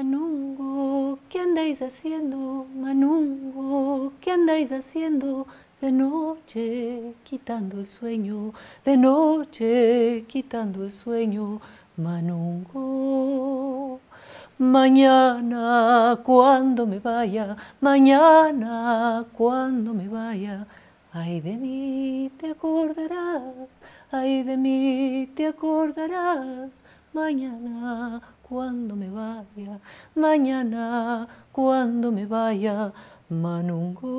Manungo, ¿qué andáis haciendo? Manungo, ¿qué andáis haciendo? De noche quitando el sueño, de noche quitando el sueño, Manungo. Mañana cuando me vaya, mañana cuando me vaya, ay de mí te acordarás, ay de mí te acordarás, mañana cuando me vaya, mañana cuando me vaya, Manungo.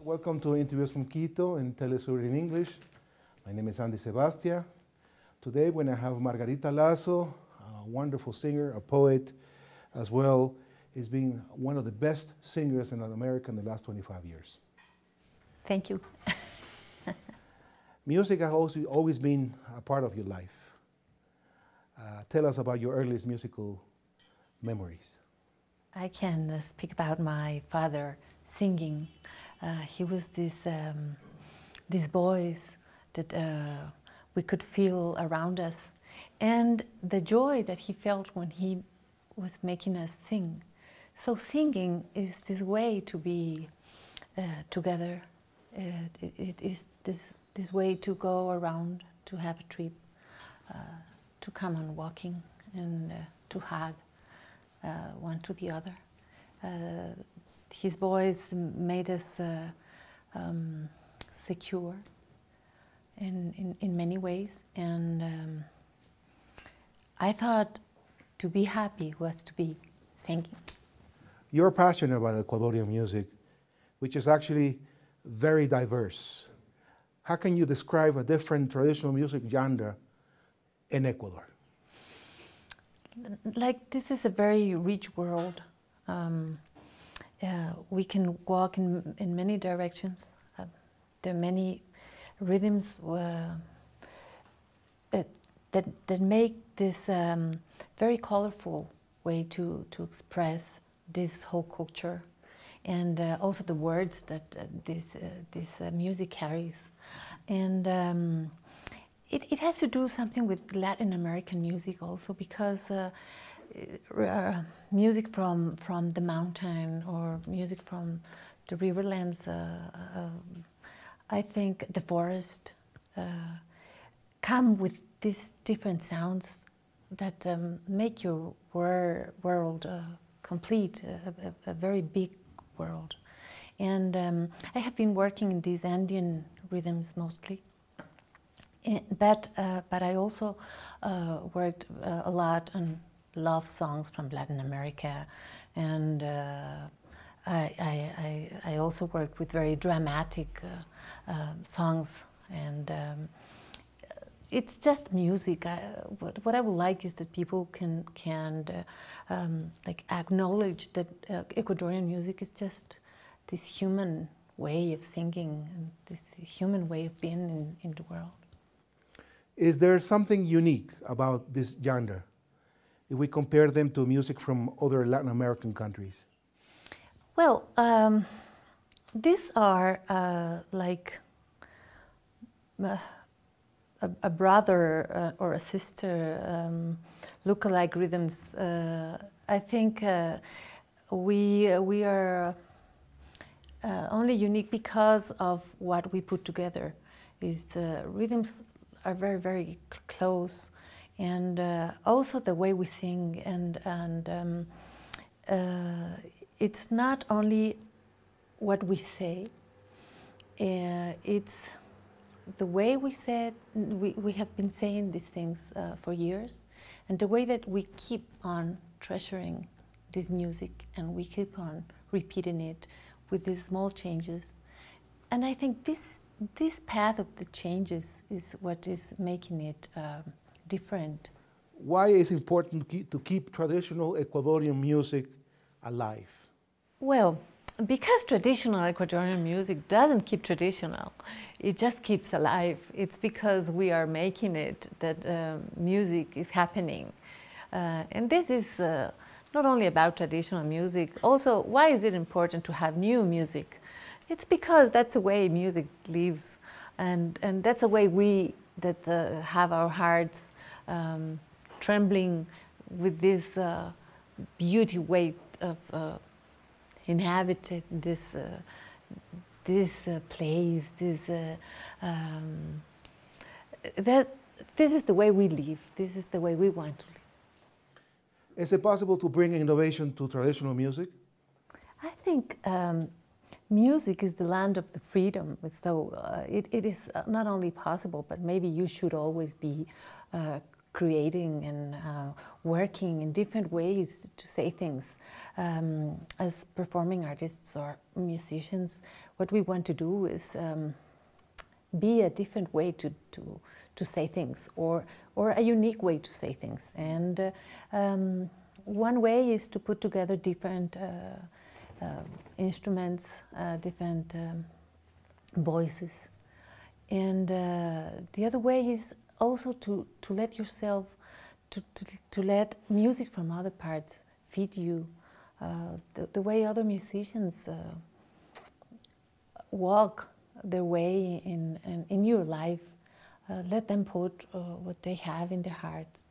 Welcome to Interviews from Quito in Telesur in English. My name is Andy Sebastia. Today when I have Margarita Laso, a wonderful singer, a poet, as well as being one of the best singers in Latin America in the last 25 years. Thank you. Music has always been a part of your life. Tell us about your earliest musical memories. I can speak about my father singing. He was this voice that we could feel around us, and the joy that he felt when he was making us sing. So singing is this way to be together. It is this way to go around, to have a trip, to come on walking, and to hug one to the other. His voice made us secure in many ways, and I thought to be happy was to be singing. You're passionate about Ecuadorian music, which is actually very diverse. How can you describe a different traditional music genre in Ecuador? Like, this is a very rich world. We can walk in many directions. There are many rhythms that make this very colorful way to express this whole culture, and also the words that this music carries. And it has to do something with Latin American music also, because music from the mountain or music from the riverlands, I think the forest, come with these different sounds that make your world complete, a very big world. And I have been working in these Andean rhythms mostly. But I also worked a lot on love songs from Latin America, and I also worked with very dramatic songs, and it's just music. What I would like is that people can like acknowledge that Ecuadorian music is just this human way of singing and this human way of being in the world. Is there something unique about this genre if we compare them to music from other Latin American countries? Well, these are like a brother or a sister look-alike rhythms. I think we are only unique because of what we put together. These rhythms are very, very close, and also the way we sing, and it's not only what we say, it's the way we say it. We have been saying these things for years, and the way that we keep on treasuring this music, and we keep on repeating it with these small changes. And I think this path of the changes is what is making it different. Why is it important to keep traditional Ecuadorian music alive? Well, because traditional Ecuadorian music doesn't keep traditional, it just keeps alive. It's because we are making it that music is happening. And this is not only about traditional music, also why is it important to have new music? It's because that's the way music lives, and that's the way we that have our hearts trembling with this beauty weight of inhabited this place, that this is the way we live. This is the way we want to live. Is it possible to bring innovation to traditional music? I think music is the land of the freedom. So it is not only possible, but maybe you should always be creating and working in different ways to say things. As performing artists or musicians, what we want to do is be a different way to say things, or a unique way to say things. And one way is to put together different instruments, different voices. And the other way is also to let yourself, to let music from other parts feed you, the way other musicians walk their way in your life. Let them put what they have in their hearts.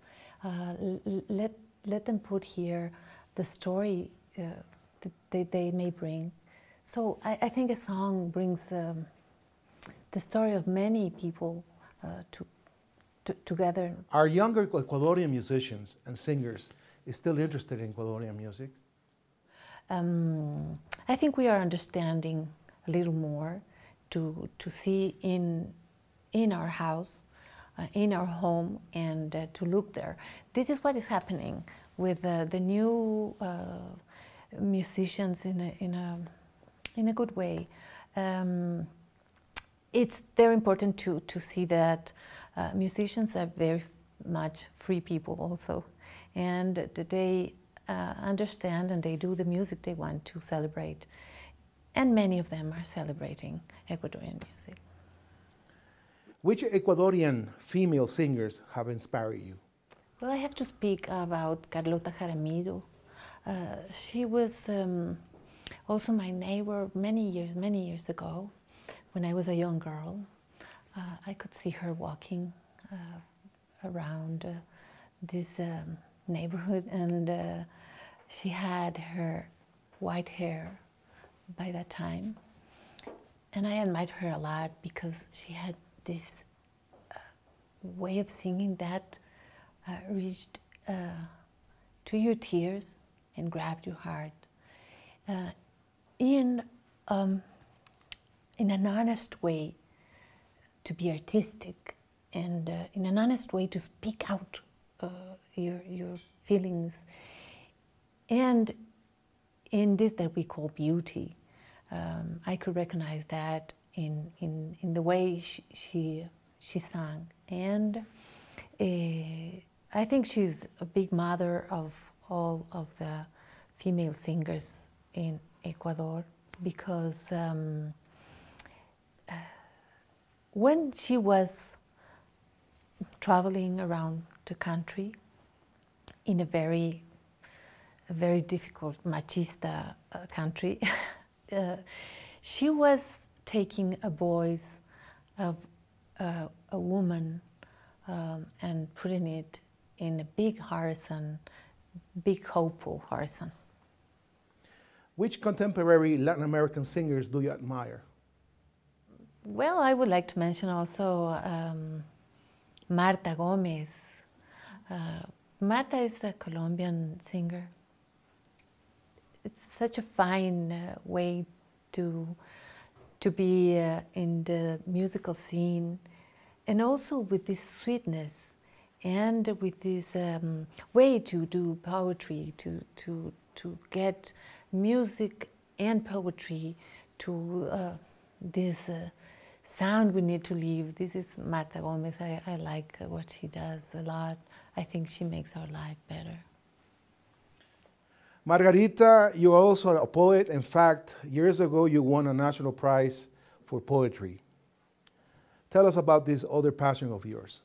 Let them put here the story that they may bring. So I think a song brings the story of many people together. Are younger Ecuadorian musicians and singers still interested in Ecuadorian music? I think we are understanding a little more to see in our house, in our home, and to look there. This is what is happening with the new musicians in a good way. It's very important to see that musicians are very much free people also, and that they understand and they do the music they want to celebrate. And many of them are celebrating Ecuadorian music. Which Ecuadorian female singers have inspired you? Well, I have to speak about Carlota Jaramillo. She was also my neighbor many years ago. When I was a young girl, I could see her walking around this neighborhood, and she had her white hair by that time. And I admired her a lot because she had this way of singing that reached to your tears and grabbed your heart in an honest way to be artistic, and in an honest way to speak out your feelings, and in this that we call beauty. I could recognize that in the way she sang, and I think she's a big mother of all of the female singers in Ecuador, because when she was traveling around the country in a very difficult machista country, she was taking a voice of a woman and putting it in a big horizon, big hopeful horizon. Which contemporary Latin American singers do you admire? Well, I would like to mention also Marta Gomez. Marta is a Colombian singer. It's such a fine way to be in the musical scene, and also with this sweetness and with this way to do poetry, to get music and poetry to this sound we need to leave. This is Marta Gomez. I like what she does a lot. I think she makes our life better. Margarita, you're also a poet. In fact, years ago you won a national prize for poetry. Tell us about this other passion of yours.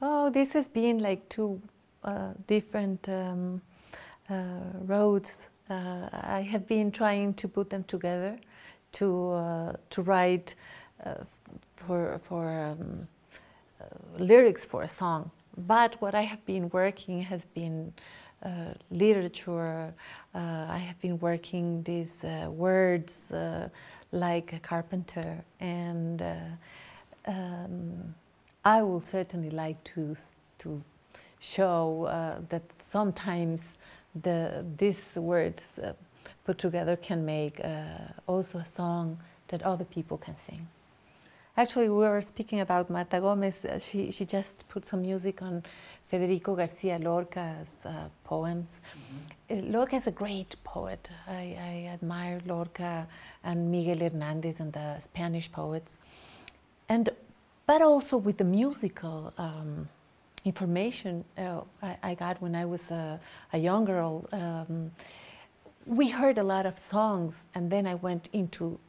Oh, this has been like two different wrote. I have been trying to put them together to write for lyrics for a song. But what I have been working has been literature. I have been working these words like a carpenter, and I would certainly like to show that sometimes these words put together can make also a song that other people can sing. Actually, we were speaking about Marta Gomez. She just put some music on Federico Garcia Lorca's poems. Lorca is a great poet. I admire Lorca and Miguel Hernández and the Spanish poets. But also with the musical information I got when I was a young girl. We heard a lot of songs, and then I went into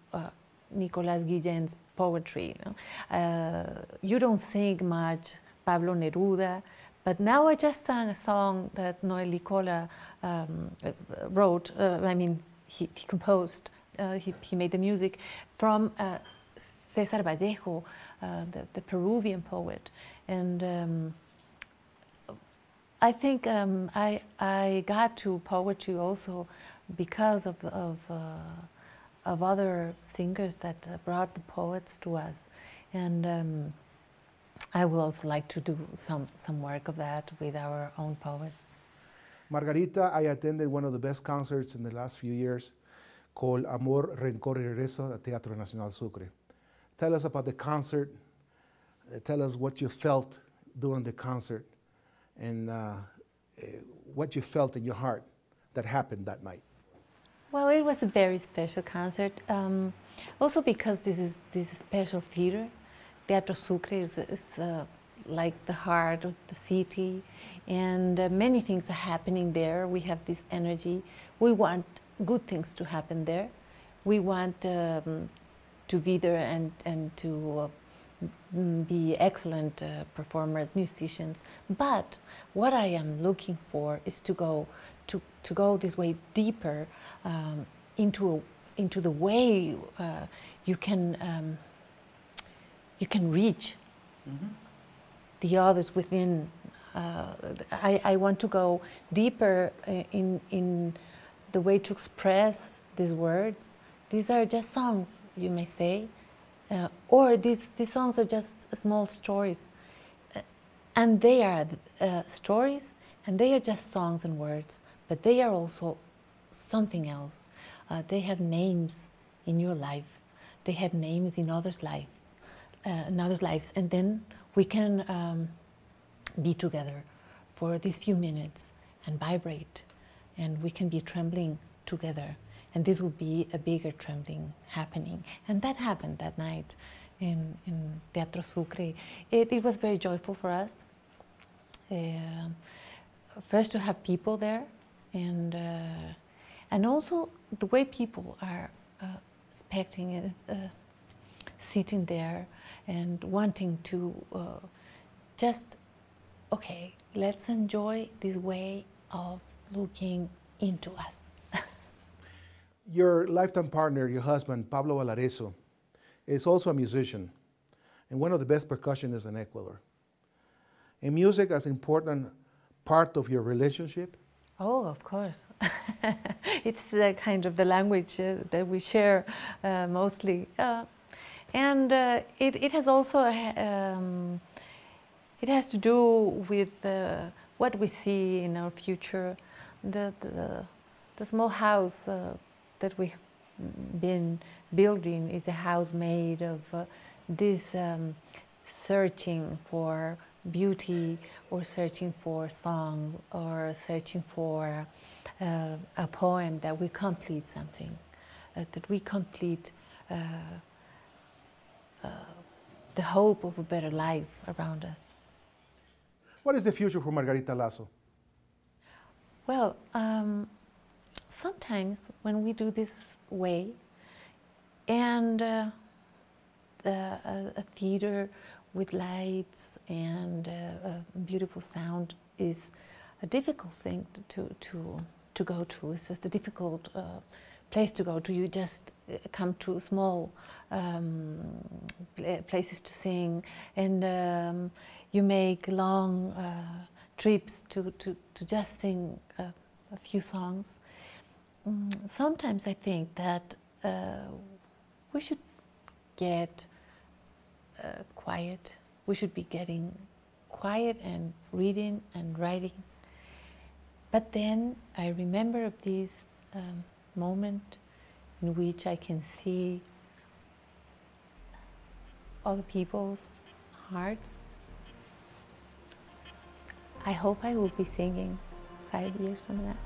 Nicolás Guillen's poetry. You don't sing much Pablo Neruda, but now I just sang a song that Noel Cola wrote. He composed. He made the music from César Vallejo, the Peruvian poet, and I think I got to poetry also because of other singers that brought the poets to us, and I would also like to do some work of that with our own poets. Margarita, I attended one of the best concerts in the last few years called Amor, Rencor y Regreso at Teatro Nacional Sucre. Tell us about the concert. Tell us what you felt during the concert and what you felt in your heart that happened that night. Well, it was a very special concert, also because this is special theater. Teatro Sucre is like the heart of the city, and many things are happening there. We have this energy. We want good things to happen there. We want to be there and to be excellent performers, musicians. But what I am looking for is to go this way deeper into the way you can reach the others within. I want to go deeper in the way to express these words. These are just songs, you may say, or these songs are just small stories, and they are stories, and they are just songs and words, but they are also something else. They have names in your life. They have names in others' lives, and then we can be together for these few minutes and vibrate, and we can be trembling together. And this will be a bigger trembling happening. And that happened that night in Teatro Sucre. It was very joyful for us. First to have people there, and also the way people are expecting it, sitting there and wanting to just, okay, let's enjoy this way of looking into us. Your lifetime partner, your husband, Pablo Valareso, is also a musician and one of the best percussionists in Ecuador. Is music as important part of your relationship? Oh, of course. It's kind of the language that we share mostly. And it has also, it has to do with what we see in our future. The small house that we've been building is a house made of this searching for beauty, or searching for song, or searching for a poem that will complete something, that we complete the hope of a better life around us. What is the future for Margarita Laso? Well, sometimes when we do this way, and a theater with lights and a beautiful sound is a difficult thing to go to. It's just a difficult place to go to. You just come to small places to sing, and you make long trips to just sing a few songs. Sometimes I think that we should get quiet. We should be getting quiet and reading and writing. But then I remember of this moment in which I can see other people's hearts. I hope I will be singing 5 years from now.